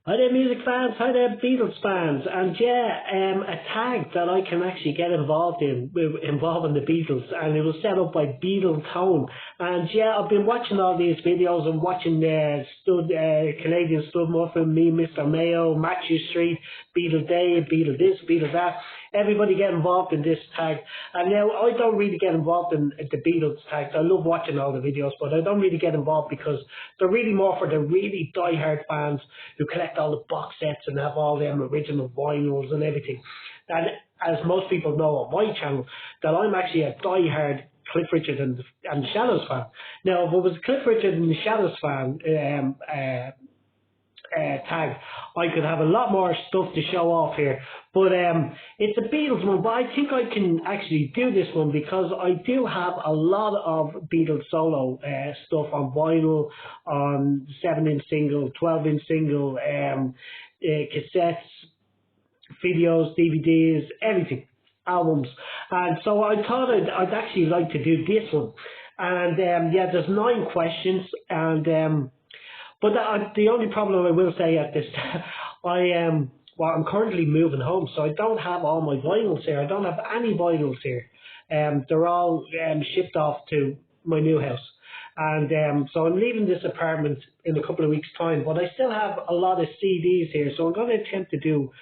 Hi there, music fans. Hi there, Beatles fans. And yeah, a tag that I can actually get involved in, involving the Beatles, and it was set up by Beatles Home. And yeah, I've been watching all these videos and watching Canadian Stud Muffin, me, Mr. Mayo, Matthew Street, Beatles Day, Beatles this, Beatles that. Everybody get involved in this tag. And now I don't really get involved in the Beatles tags. I love watching all the videos, but I don't really get involved because they're really more for the really die-hard fans who collect all the box sets and have all them original vinyls and everything. And as most people know on my channel, that I'm actually a die-hard Cliff Richard and the Shadows fan. Now, if it was Cliff Richard and the Shadows fan tag, I could have a lot more stuff to show off here, but it's a Beatles one, but I think I can actually do this one because I do have a lot of Beatles solo stuff on vinyl, on 7-inch single, 12-inch single, cassettes, videos, DVDs, everything, albums. And so I thought I'd actually like to do this one. And yeah, there's 9 questions, and but the only problem I will say at this, I'm currently moving home, so I don't have all my vinyls here. I don't have any vinyls here. They're all shipped off to my new house. And so I'm leaving this apartment in a couple of weeks' time, but I still have a lot of CDs here, so I'm going to attempt to do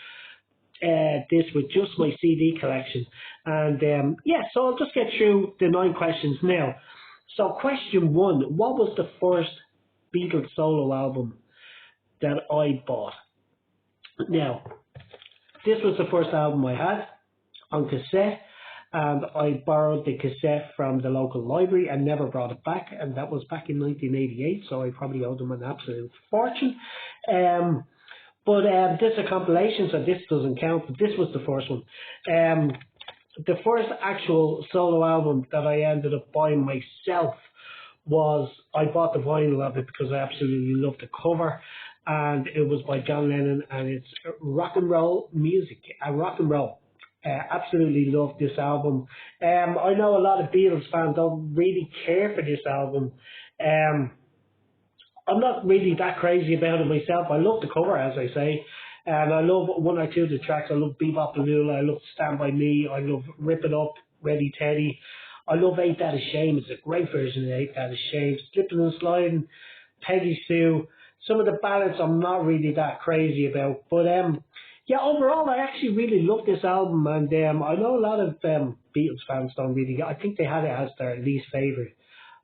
this with just my CD collection. And yeah, so I'll just get through the 9 questions now. So question 1, what was the first Beatles solo album that I bought? Now, this was the first album I had on cassette, and I borrowed the cassette from the local library and never brought it back, and that was back in 1988, so I probably owed them an absolute fortune. But this is a compilation, so this doesn't count, but this was the first one. The first actual solo album that I ended up buying myself was, I bought the vinyl of it because I absolutely loved the cover, and it was by John Lennon, and it's rock and roll music, rock and roll. Absolutely love this album. I know a lot of Beatles fans don't really care for this album. I'm not really that crazy about it myself. I love the cover, as I say, and I love 1 or 2 of the tracks. I love Bebop and Lula, I love Stand By Me, I love Rip It Up, Ready Teddy. I love Ain't That a Shame. It's a great version of Ain't That a Shame. Slipping and Sliding, Peggy Sue. Some of the ballads I'm not really that crazy about. But yeah, overall, I actually really love this album. And I know a lot of Beatles fans don't really get, I think they had it as their least favourite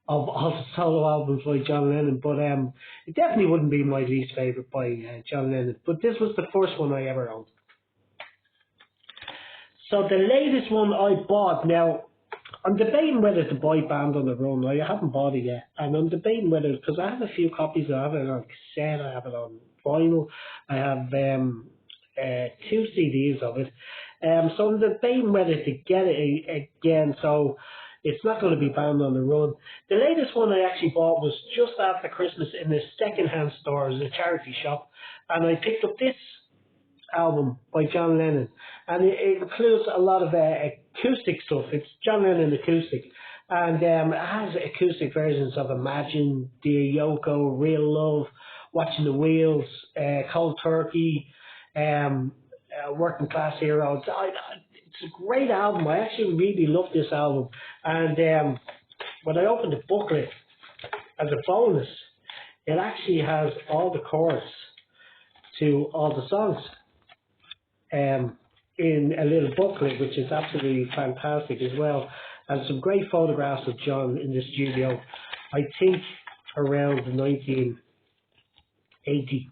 of all the solo albums by John Lennon. But it definitely wouldn't be my least favourite by John Lennon. But this was the first one I ever owned. So the latest one I bought, now, I'm debating whether to buy Band on the Run. I haven't bought it yet, and I'm debating whether, because I have a few copies. I have it on cassette, I have it on vinyl, I have 2 CDs of it. So I'm debating whether to get it again. So it's not going to be Band on the Run. The latest one I actually bought was just after Christmas in a second-hand store, it was a charity shop, and I picked up this album by John Lennon, and it includes a lot of acoustic stuff. It's John Lennon acoustic, and it has acoustic versions of Imagine, Dear Yoko, Real Love, Watching the Wheels, Cold Turkey, Working Class Hero. It's a great album. I actually really love this album, and when I opened the booklet as a bonus, it actually has all the chords to all the songs in a little booklet, which is absolutely fantastic as well, and some great photographs of John in the studio, I think around 1980.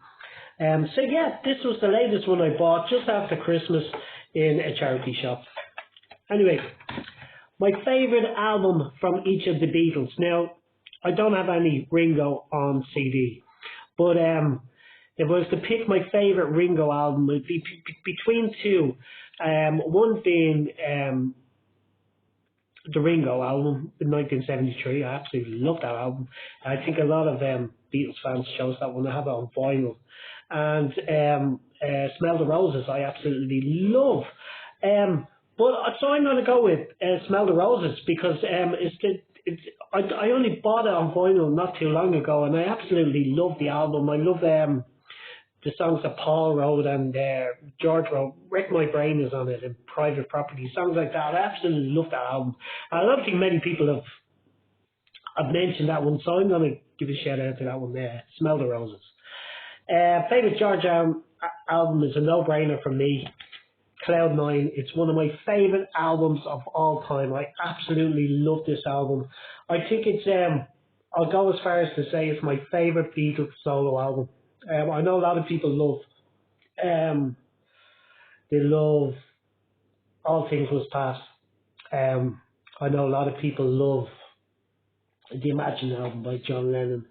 So yeah, this was the latest one I bought just after Christmas in a charity shop. Anyway, my favourite album from each of the Beatles. Now, I don't have any Ringo on CD, but if I was to pick my favourite Ringo album, it would be between 2. One being the Ringo album in 1973. I absolutely love that album. I think a lot of Beatles fans chose that one. I have it on vinyl. And Smell the Roses, I absolutely love. But so I'm going to go with Smell the Roses because I only bought it on vinyl not too long ago, and I absolutely love the album. I love the songs that Paul wrote and George wrote. Wreck My Brain is on it, and Private Property, songs like that. I absolutely love that album. I don't think many people have mentioned that one, so I'm going to give a shout out to that one there. Smell the Roses. Favorite George album is a no-brainer for me. Cloud Nine. It's one of my favorite albums of all time. I absolutely love this album. I think it's I'll go as far as to say it's my favorite Beatles solo album. I know a lot of people they love All Things Must Pass. I know a lot of people love the Imagine album by John Lennon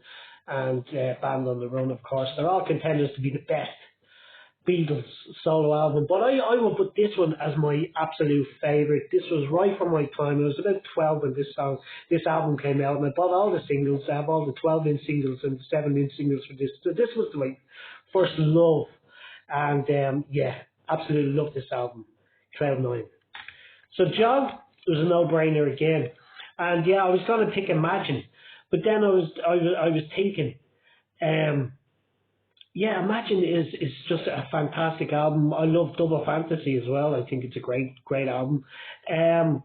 and Band on the Run, of course. They're all contenders to be the best Beatles solo album, but I will put this one as my absolute favourite. This was right from my time. I was about 12 when this album came out, and I bought all the singles. I have all the 12-inch singles and the 7-inch singles for this. So this was my first love, and yeah, absolutely love this album, Cloud Nine. So John was a no-brainer again, and yeah, I was going to pick Imagine, but then I was thinking, yeah, Imagine is just a fantastic album. I love Double Fantasy as well. I think it's a great album. And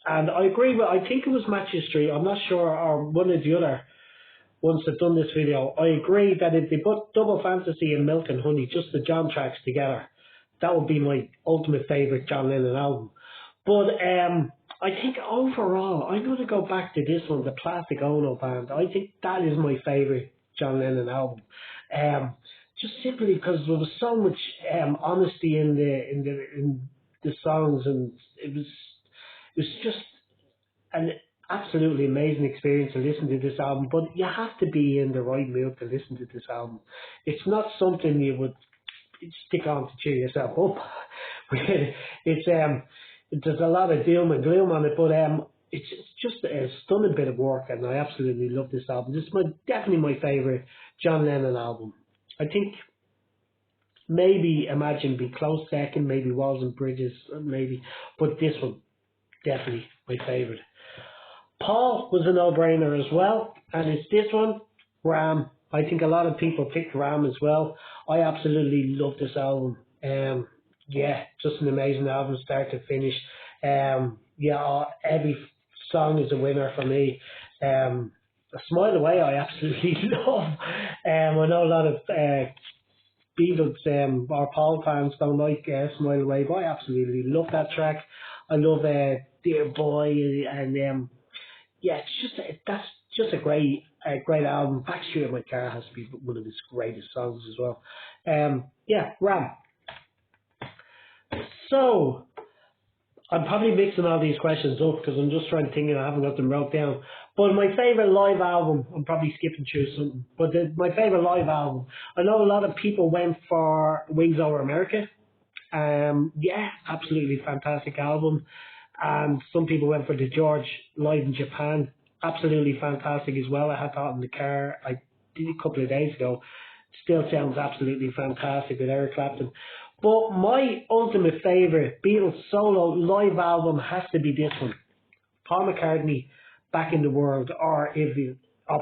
I agree with, I think it was Matches Street, I'm not sure, or one of the other ones that done this video. I agree that if they put Double Fantasy and Milk and Honey, just the John tracks together, that would be my ultimate favourite John Lennon album. But I think overall, I'm going to go back to this one, the Plastic Ono Band. I think that is my favourite John Lennon album. Just simply because there was so much honesty in the songs, and it was just an absolutely amazing experience to listen to this album. But you have to be in the right mood to listen to this album. It's not something you would stick on to cheer yourself up. It's there's a lot of doom and gloom on it, but it's just a stunning bit of work, and I absolutely love this album. This is definitely my favourite John Lennon album. I think maybe Imagine be close second, maybe Walls and Bridges, maybe, but this one definitely my favourite. Paul was a no-brainer as well, and it's this one, Ram. I think a lot of people picked Ram as well. I absolutely love this album. Yeah, just an amazing album, start to finish. Yeah, every song is a winner for me. Smile Away, I absolutely love. I know a lot of Beatles or Paul fans don't like Smile Away, but I absolutely love that track. I love Dear Boy, and yeah, that's just a great album. Backstreet in My Car has to be one of his greatest songs as well. Yeah, Ram. So, I'm probably mixing all these questions up because I'm just trying to think and I haven't got them wrote down. But my favourite live album, I'm probably skipping through something, but my favourite live album, I know a lot of people went for Wings Over America. Yeah, absolutely fantastic album. And some people went for the George live in Japan. Absolutely fantastic as well. I had that in the car I did a couple of days ago. Still sounds absolutely fantastic with Eric Clapton. But my ultimate favourite Beatles solo live album has to be this one. Paul McCartney, Back in the World, or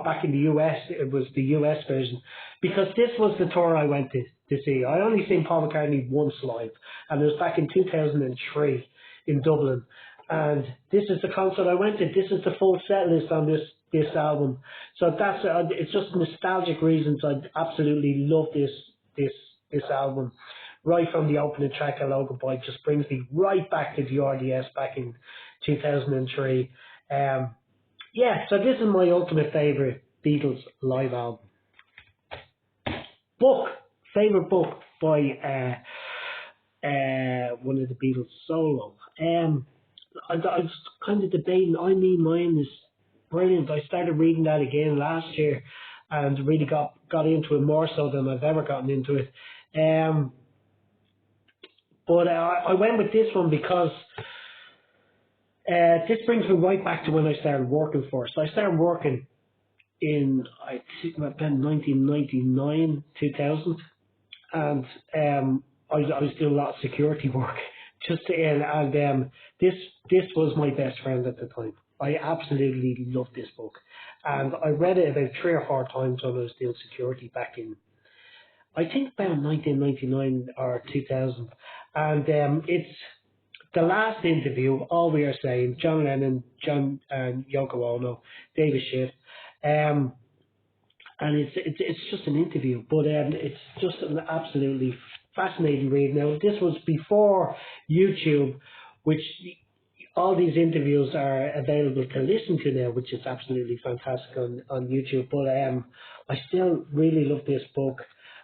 Back in the US, it was the US version. Because this was the tour I went to see. I only seen Paul McCartney once live, and it was back in 2003 in Dublin. And this is the concert I went to. This is the full set list on this album. So that's it's just nostalgic reasons. I absolutely love this album. Right from the opening track, A Local Boy, just brings me right back to the RDS back in 2003. Yeah, so this is my ultimate favourite Beatles live album. Favourite book by one of the Beatles solo. I was kind of debating. I Mean Mine is brilliant. I started reading that again last year and really got into it more so than I've ever gotten into it. But I went with this one because this brings me right back to when I started working for. So I started working in, I think, about 1999, 2000. And I was doing a lot of security work. This was my best friend at the time. I absolutely loved this book. And I read it about 3 or 4 times when I was doing security back in, I think about 1999 or 2000, and it's the last interview. All we are saying, John Lennon, John and Yoko Ono, David Schiff, um, and it's just an interview, but it's just an absolutely fascinating read. Now, this was before YouTube, which all these interviews are available to listen to now, which is absolutely fantastic on YouTube. But I still really love this book,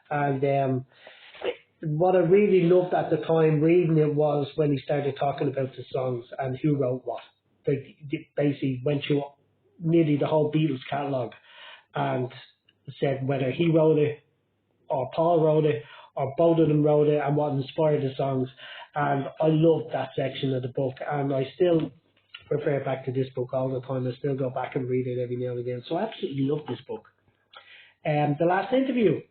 and what I really loved at the time reading it was when he started talking about the songs and who wrote what. They basically went through nearly the whole Beatles catalogue and said whether he wrote it or Paul wrote it or both of them wrote it and what inspired the songs. And I loved that section of the book, and I still refer back to this book all the time. I still go back and read it every now and again. So I absolutely love this book. The last interview.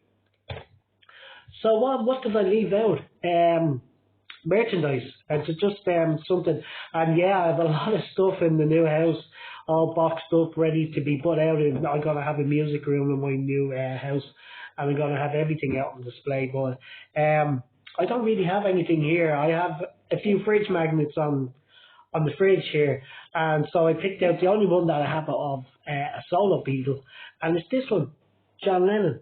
So what did I leave out? Merchandise. It's just something. And yeah, I have a lot of stuff in the new house, all boxed up, ready to be put out. And I'm going to have a music room in my new house, and I'm going to have everything out on display. But I don't really have anything here. I have a few fridge magnets on the fridge here, and so I picked out the only one that I have of a solo Beatle, and it's this one, John Lennon,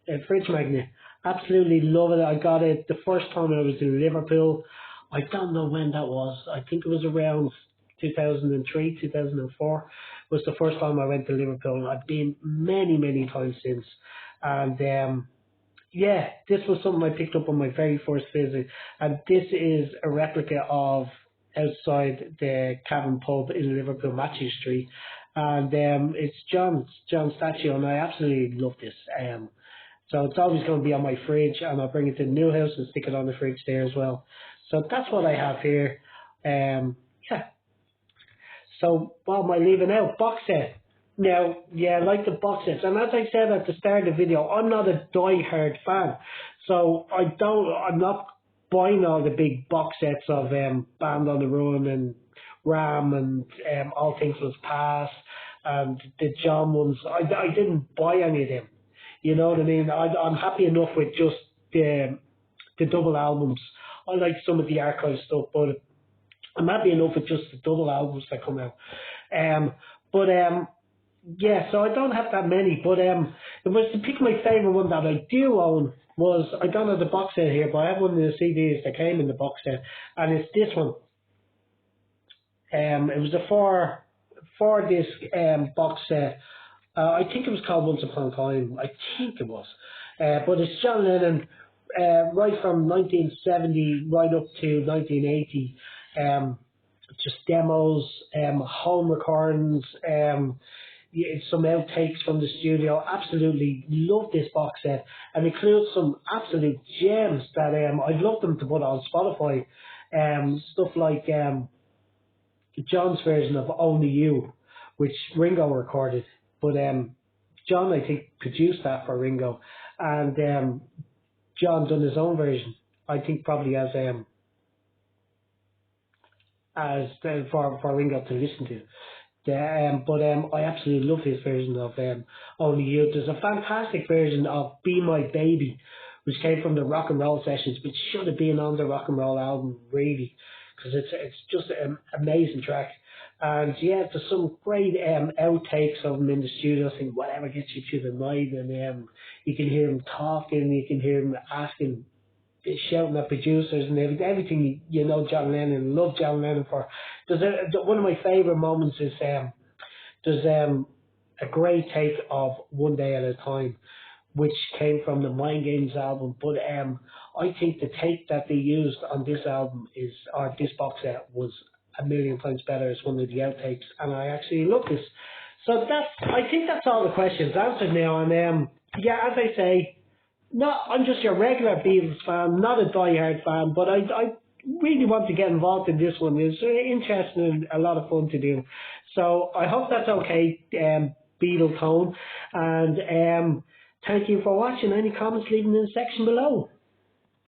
a fridge magnet. Absolutely love it. I got it the first time I was in Liverpool. I don't know when that was. I think it was around 2003, 2004 was the first time I went to Liverpool. I've been many, many times since. And yeah, this was something I picked up on my very first visit. And this is a replica of outside the Cavern Pub in Liverpool, Matthew Street. And it's John's statue, and I absolutely love this. So it's always going to be on my fridge, and I'll bring it to the new house and stick it on the fridge there as well. So that's what I have here. Yeah. So what am I leaving out? Box set. Now, yeah, I like the box sets. And as I said at the start of the video, I'm not a die-hard fan. So I'm not buying all the big box sets of Band on the Run and Ram and All Things Must Pass and the John ones. I didn't buy any of them. You know what I mean? I'm happy enough with just the double albums. I like some of the archive stuff, but I'm happy enough with just the double albums that come out. Yeah, so I don't have that many. But if I was to pick my favourite one that I do own was, I don't have the box set here, but I have one of the CDs that came in the box set, and it's this one. It was a four disc box set. I think it was called Once Upon a Time. I think it was. But it's John Lennon right from 1970 right up to 1980. Just demos, home recordings, some outtakes from the studio. Absolutely love this box set, and includes some absolute gems that I'd love them to put on Spotify. Stuff like John's version of Only You, which Ringo recorded. But John, I think, produced that for Ringo, and John done his own version. I think probably as for Ringo to listen to. But I absolutely love his version of Only You. There's a fantastic version of Be My Baby, which came from the Rock and Roll Sessions, which should have been on the Rock and Roll album, really, because it's just an amazing track. And yeah, there's some great outtakes of him in the studio saying whatever gets you through the night, and you can hear him talking, you can hear him asking, shouting at producers and everything. You know, John Lennon, love John Lennon for. One of my favourite moments is there's a great take of One Day at a Time, which came from the Mind Games album, but I think the take that they used on this album or this box set was a million times better as one of the outtakes, and I actually love this. So I think that's all the questions answered now, and yeah, as I say, I'm just your regular Beatles fan, not a die-hard fan, but I really want to get involved in this one. It's interesting and a lot of fun to do. So I hope that's okay, Beatle Tone, and thank you for watching. Any comments, leave them in the section below.